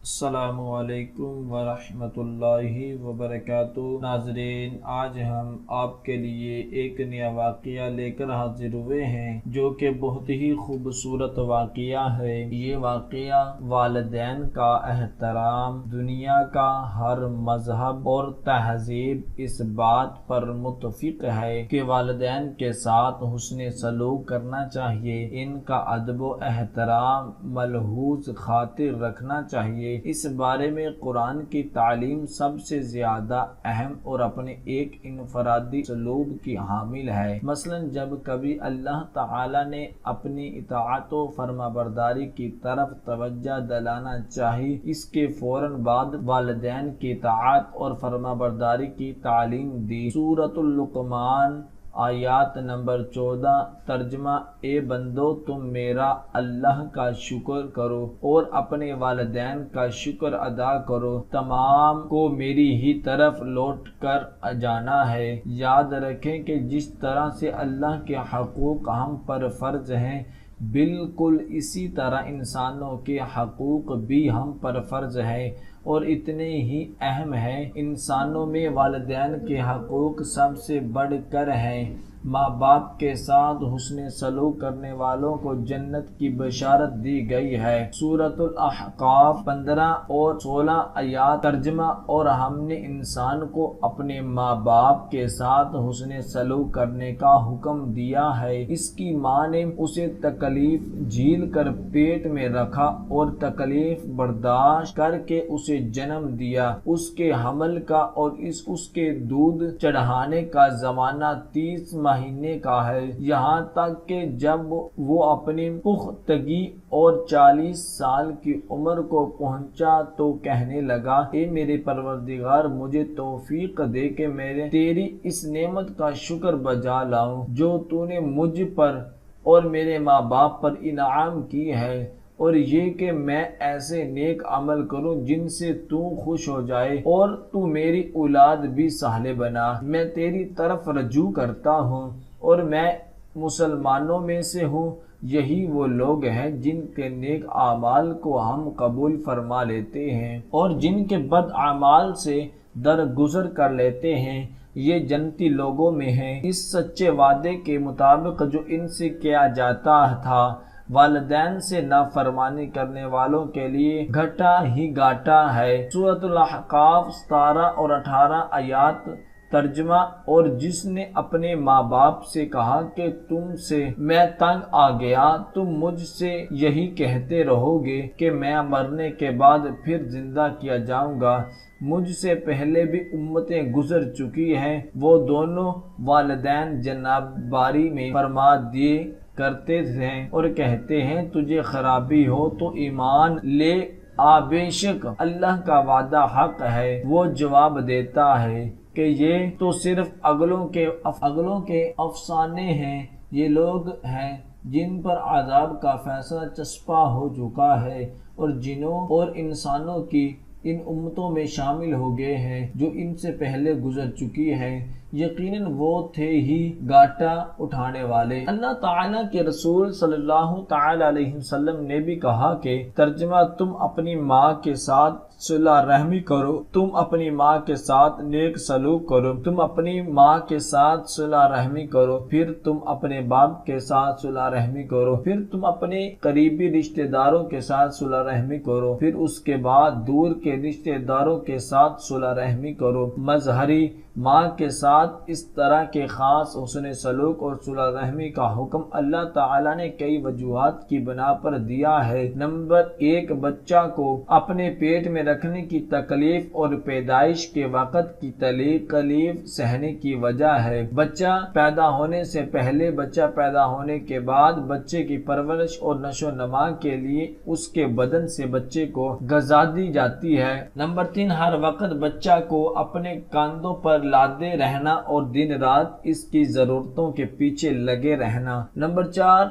السلام علیکم ورحمۃ اللہ وبرکاتہ۔ ناظرین، آج ہم آپ کے لیے ایک نیا واقعہ لے کر حاضر ہوئے ہیں جو کہ بہت ہی خوبصورت واقعہ ہے۔ یہ واقعہ والدین کا احترام۔ دنیا کا ہر مذہب اور تہذیب اس بات پر متفق ہے کہ والدین کے ساتھ حسن سلوک کرنا چاہیے، ان کا ادب و احترام ملحوظ خاطر رکھنا چاہیے۔ اس بارے میں قرآن کی تعلیم سب سے زیادہ اہم اور اپنے ایک انفرادی اسلوب کی حامل ہے۔ مثلا جب کبھی اللہ تعالی نے اپنی اطاعت و فرمانبرداری کی طرف توجہ دلانا چاہی، اس کے فوراً بعد والدین کی اطاعت اور فرمانبرداری کی تعلیم دی۔ سورۃ لقمان آیات نمبر 14 ترجمہ: اے بندو، تم میرا اللہ کا شکر کرو اور اپنے والدین کا شکر ادا کرو، تمام کو میری ہی طرف لوٹ کر جانا ہے۔ یاد رکھیں کہ جس طرح سے اللہ کے حقوق ہم پر فرض ہیں، بالکل اسی طرح انسانوں کے حقوق بھی ہم پر فرض ہیں اور اتنے ہی اہم ہیں۔ انسانوں میں والدین کے حقوق سب سے بڑھ کر ہیں۔ ماں باپ کے ساتھ حسن سلوک کرنے والوں کو جنت کی بشارت دی گئی ہے۔ سورۃ الاحقاف 15 اور 16 آیات ترجمہ: اور ہم نے انسان کو اپنے ماں باپ کے ساتھ حسن سلوک کرنے کا حکم دیا ہے۔ اس کی ماں نے اسے تکلیف جھیل کر پیٹ میں رکھا اور تکلیف برداشت کر کے اسے جنم دیا۔ اس کے حمل کا اور اس کے دودھ چڑھانے کا زمانہ 30 مہینے کا ہے، یہاں تک کہ جب وہ اپنی پختگی اور 40 سال کی عمر کو پہنچا تو کہنے لگا، اے میرے پروردگار، مجھے توفیق دے کہ میں تیری اس نعمت کا شکر بجا لاؤں جو تو نے مجھ پر اور میرے ماں باپ پر انعام کی ہے، اور یہ کہ میں ایسے نیک عمل کروں جن سے تو خوش ہو جائے اور تو میری اولاد بھی صالح بنا۔ میں تیری طرف رجوع کرتا ہوں اور میں مسلمانوں میں سے ہوں۔ یہی وہ لوگ ہیں جن کے نیک اعمال کو ہم قبول فرما لیتے ہیں اور جن کے بد اعمال سے درگزر کر لیتے ہیں، یہ جنتی لوگوں میں ہیں۔ اس سچے وعدے کے مطابق جو ان سے کیا جاتا تھا، والدین سے نافرمانی کرنے والوں کے لیے گھاٹا ہی گھاٹا ہے۔ سورۃ الاحقاف 17 اور 18 آیات ترجمہ: اور جس نے اپنے ماں باپ سے کہا کہ تم سے میں تنگ آ گیا، تم مجھ سے یہی کہتے رہو گے کہ میں مرنے کے بعد پھر زندہ کیا جاؤں گا۔ مجھ سے پہلے بھی امتیں گزر چکی ہیں، وہ دونوں والدین جناب باری میں فرما دیے کرتے تھے اور کہتے ہیں، تجھے خرابی ہو تو ایمان لے آ، بے شک اللہ کا وعدہ حق ہے۔ وہ جواب دیتا ہے کہ یہ تو صرف عقلوں کے افسانے ہیں۔ یہ لوگ ہیں جن پر عذاب کا فیصلہ چسپاں ہو چکا ہے اور جنوں اور انسانوں کی ان امتوں میں شامل ہو گئے ہیں جو ان سے پہلے گزر چکی ہیں، یقیناً وہ تھے ہی گھاٹا اٹھانے والے۔ اللہ تعالیٰ کے رسول صلی اللہ تعالی علیہ وسلم نے بھی کہا کہ ترجمہ: تم اپنی ماں کے ساتھ صلہ رحمی کرو، تم اپنی ماں کے ساتھ نیک سلوک کرو، تم اپنی ماں کے ساتھ صلہ رحمی کرو، پھر تم اپنے باپ کے ساتھ صلہ رحمی کرو، پھر تم اپنے قریبی رشتہ داروں کے ساتھ صلہ رحمی کرو، پھر اس کے بعد دور کے رشتہ داروں کے ساتھ صلہ رحمی کرو۔ مظہری ماں کے ساتھ اس طرح کے خاص حسن سلوک اور صلہ رحمی کا حکم اللہ تعالیٰ نے کئی وجوہات کی بنا پر دیا ہے۔ نمبر 1، بچہ کو اپنے پیٹ میں رکھنے کی تکلیف اور پیدائش کے وقت کی تکلیف سہنے کی وجہ ہے۔ بچہ پیدا ہونے سے پہلے، بچہ پیدا ہونے کے بعد، بچے کی پرورش اور نشو و نما کے لیے اس کے بدن سے بچے کو غذا دی جاتی ہے۔ نمبر 3، ہر وقت بچہ کو اپنے کاندھوں پر لادے رہنا اور دن رات اس کی ضرورتوں کے پیچھے لگے رہنا۔ نمبر 4،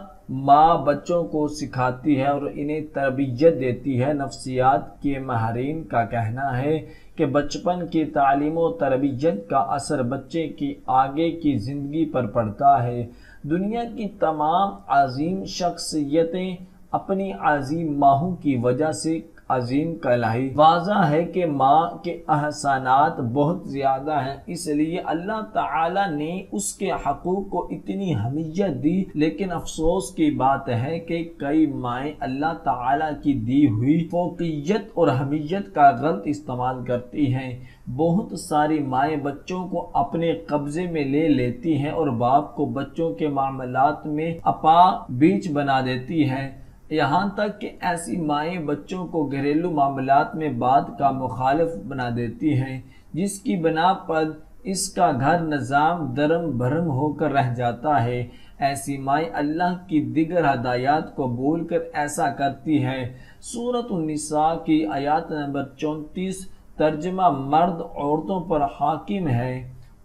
ماں بچوں کو سکھاتی ہے اور انہیں تربیت دیتی ہے۔ نفسیات کے ماہرین کا کہنا ہے کہ بچپن کی تعلیم و تربیت کا اثر بچے کی آگے کی زندگی پر پڑتا ہے۔ دنیا کی تمام عظیم شخصیتیں اپنی عظیم ماہوں کی وجہ سے عظیم کہلائی۔ واضح ہے کہ ماں کے احسانات بہت زیادہ ہیں، اس لیے اللہ تعالی نے اس کے حقوق کو اتنی اہمیت دی، لیکن افسوس کی بات ہے کہ کئی مائیں اللہ تعالی کی دی ہوئی فوقیت اور اہمیت کا غلط استعمال کرتی ہیں۔ بہت ساری مائیں بچوں کو اپنے قبضے میں لے لیتی ہیں اور باپ کو بچوں کے معاملات میں اپا بیچ بنا دیتی ہیں، یہاں تک کہ ایسی مائیں بچوں کو گھریلو معاملات میں بات کا مخالف بنا دیتی ہیں، جس کی بنا پر اس کا گھر نظام درم بھرم ہو کر رہ جاتا ہے۔ ایسی مائیں اللہ کی دیگر ہدایات کو بھول کر ایسا کرتی ہے۔ سورۃ النساء کی آیات نمبر 34 ترجمہ مرد عورتوں پر حاکم ہے،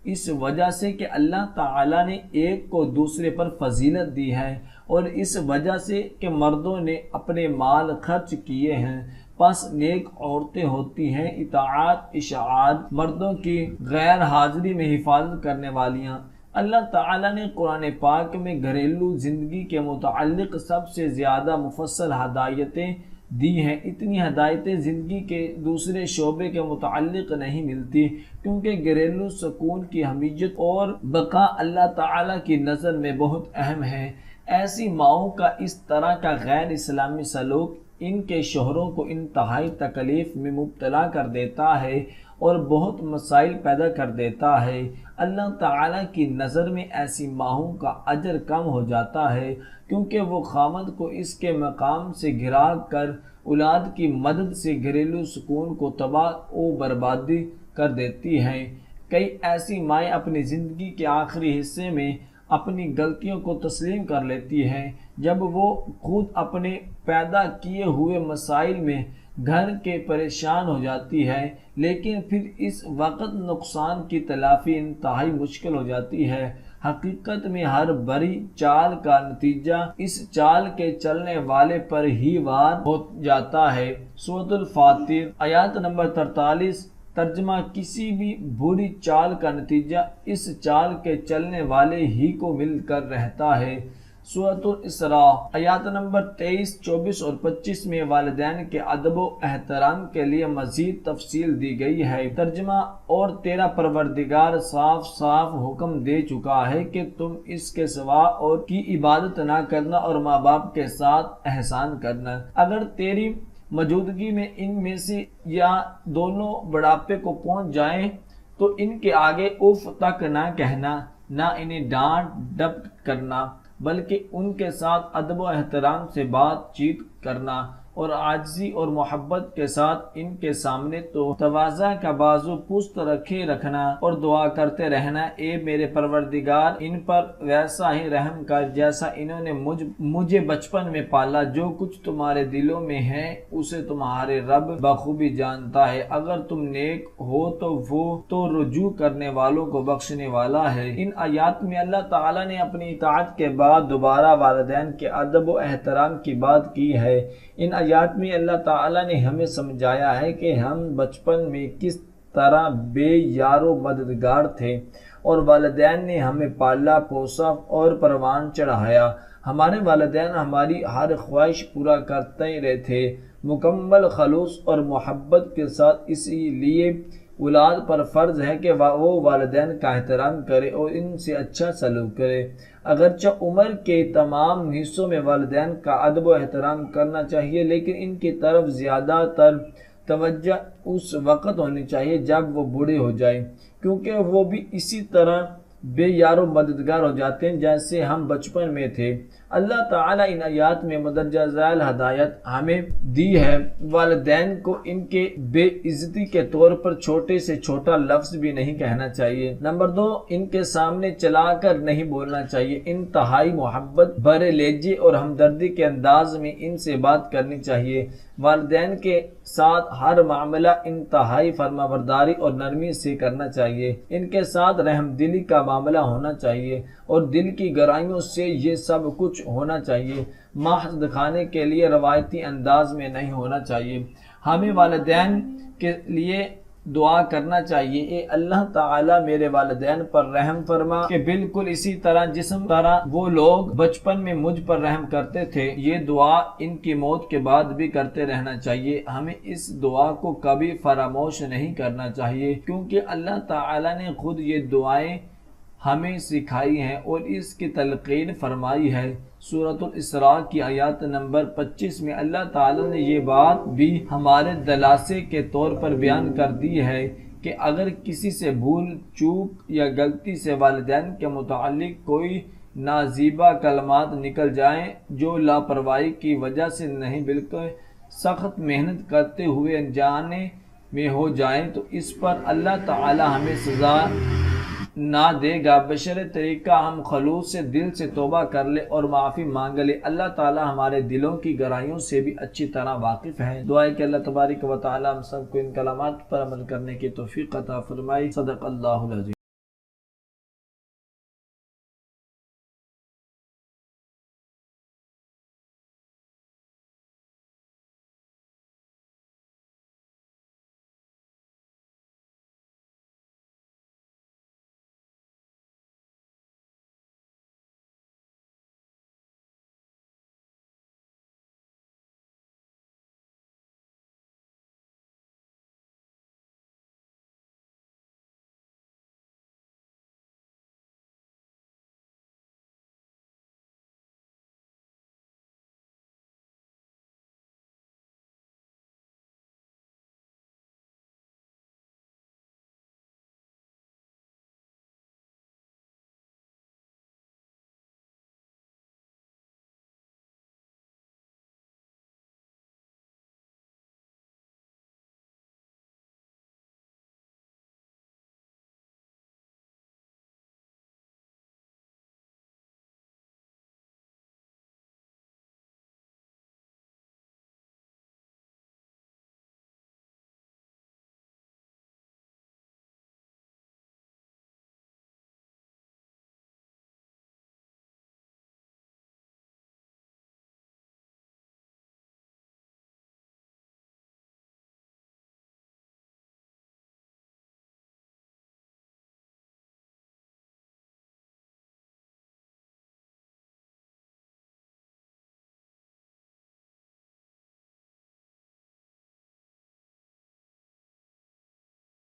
اس وجہ سے کہ اللہ تعالیٰ نے ایک کو دوسرے پر فضیلت دی ہے، اور اس وجہ سے کہ مردوں نے اپنے مال خرچ کیے ہیں، پس نیک عورتیں ہوتی ہیں اطاعت اشاعت مردوں کی غیر حاضری میں حفاظت کرنے والیاں۔ اللہ تعالیٰ نے قرآن پاک میں گھریلو زندگی کے متعلق سب سے زیادہ مفصل ہدایتیں دی ہیں۔ اتنی ہدایتیں زندگی کے دوسرے شعبے کے متعلق نہیں ملتی، کیونکہ گھریلو سکون کی اہمیت اور بقا اللہ تعالیٰ کی نظر میں بہت اہم ہے۔ ایسی ماؤں کا اس طرح کا غیر اسلامی سلوک ان کے شوہروں کو انتہائی تکلیف میں مبتلا کر دیتا ہے اور بہت مسائل پیدا کر دیتا ہے۔ اللہ تعالیٰ کی نظر میں ایسی ماہوں کا اجر کم ہو جاتا ہے، کیونکہ وہ خامد کو اس کے مقام سے گرا کر اولاد کی مدد سے گھریلو سکون کو تباہ و بربادی کر دیتی ہیں۔ کئی ایسی مائیں اپنی زندگی کے آخری حصے میں اپنی غلطیوں کو تسلیم کر لیتی ہیں، جب وہ خود اپنے پیدا کیے ہوئے مسائل میں گھر کے پریشان ہو جاتی ہے، لیکن پھر اس وقت نقصان کی تلافی انتہائی مشکل ہو جاتی ہے۔ حقیقت میں ہر بری چال کا نتیجہ اس چال کے چلنے والے پر ہی وار ہو جاتا ہے۔ سورۃ الفاتر آیات نمبر 43 ترجمہ کسی بھی بری چال کا نتیجہ اس چال کے چلنے والے ہی کو مل کر رہتا ہے۔ سورۃ الاسراء آیات نمبر 23، 24 اور 25 میں والدین کے ادب و احترام کے لیے مزید تفصیل دی گئی ہے۔ ترجمہ اور تیرا پروردگار صاف صاف حکم دے چکا ہے کہ تم اس کے سوا اور کی عبادت نہ کرنا اور ماں باپ کے ساتھ احسان کرنا۔ اگر تیری موجودگی میں ان میں سے یا دونوں بڑھاپے کو پہنچ جائیں تو ان کے آگے اف تک نہ کہنا، نہ انہیں ڈانٹ ڈپٹ کرنا، بلکہ ان کے ساتھ ادب و احترام سے بات چیت کرنا اور عاجزی اور محبت کے ساتھ ان کے سامنے تو تواضع کا بازو پست رکھے رکھنا اور دعا کرتے رہنا، اے میرے پروردگار ان پر ویسا ہی رحم کر جیسا انہوں نے مجھے بچپن میں پالا۔ جو کچھ تمہارے دلوں میں ہے اسے تمہارے رب بخوبی جانتا ہے۔ اگر تم نیک ہو تو وہ تو رجوع کرنے والوں کو بخشنے والا ہے۔ ان آیات میں اللہ تعالیٰ نے اپنی اطاعت کے بعد دوبارہ والدین کے ادب و احترام کی بات کی ہے۔ ان آیات میں اللہ تعالیٰ نے ہمیں سمجھایا ہے کہ ہم بچپن میں کس طرح بے یار و مددگار تھے اور والدین نے ہمیں پالا پوسا اور پروان چڑھایا۔ ہمارے والدین ہماری ہر خواہش پورا کرتے رہے تھے مکمل خلوص اور محبت کے ساتھ، اسی لیے اولاد پر فرض ہے کہ وہ والدین کا احترام کرے اور ان سے اچھا سلوک کرے۔ اگرچہ عمر کے تمام حصوں میں والدین کا ادب و احترام کرنا چاہیے، لیکن ان کی طرف زیادہ تر توجہ اس وقت ہونی چاہیے جب وہ بوڑھے ہو جائیں، کیونکہ وہ بھی اسی طرح بے یار و مددگار ہو جاتے ہیں جیسے ہم بچپن میں تھے۔ اللہ تعالیٰ ان آیات میں مدرجہ ذیل ہدایت ہمیں دی ہے۔ والدین کو ان کے بے عزتی کے طور پر چھوٹے سے چھوٹا لفظ بھی نہیں کہنا چاہیے۔ نمبر 2، ان کے سامنے چلا کر نہیں بولنا چاہیے۔ انتہائی محبت بھرے لہجے اور ہمدردی کے انداز میں ان سے بات کرنی چاہیے۔ والدین کے ساتھ ہر معاملہ انتہائی فرمانبرداری اور نرمی سے کرنا چاہیے۔ ان کے ساتھ رحم دلی کا معاملہ ہونا چاہیے اور دل کی گہرائیوں سے یہ سب کچھ ہونا چاہیے، محض دکھانے کے لیے روایتی انداز میں نہیں ہونا چاہیے۔ ہمیں والدین کے لیے دعا کرنا چاہیے، اے اللہ تعالی میرے والدین پر رحم فرما، کہ بالکل اسی طرح وہ لوگ بچپن میں مجھ پر رحم کرتے تھے، یہ دعا ان کی موت کے بعد بھی کرتے رہنا چاہیے۔ ہمیں اس دعا کو کبھی فراموش نہیں کرنا چاہیے، کیونکہ اللہ تعالی نے خود یہ دعائیں ہمیں سکھائی ہیں اور اس کی تلقین فرمائی ہے۔ سورۃ الاسراء کی آیات نمبر 25 میں اللہ تعالی نے یہ بات بھی ہمارے دلاسے کے طور پر بیان کر دی ہے کہ اگر کسی سے بھول چوک یا غلطی سے والدین کے متعلق کوئی نازیبا کلمات نکل جائیں جو لاپرواہی کی وجہ سے نہیں بلکہ سخت محنت کرتے ہوئے انجانے میں ہو جائیں تو اس پر اللہ تعالی ہمیں سزا نہ دے گا، بشرط طریقہ ہم خلوص سے دل سے توبہ کر لے اور معافی مانگ لے۔ اللہ تعالی ہمارے دلوں کی گہرائیوں سے بھی اچھی طرح واقف ہے۔ دعا ہے کہ اللہ تبارک و تعالی ہم سب کو ان کلمات پر عمل کرنے کی توفیق عطا فرمائے۔ صدق اللہ العظیم۔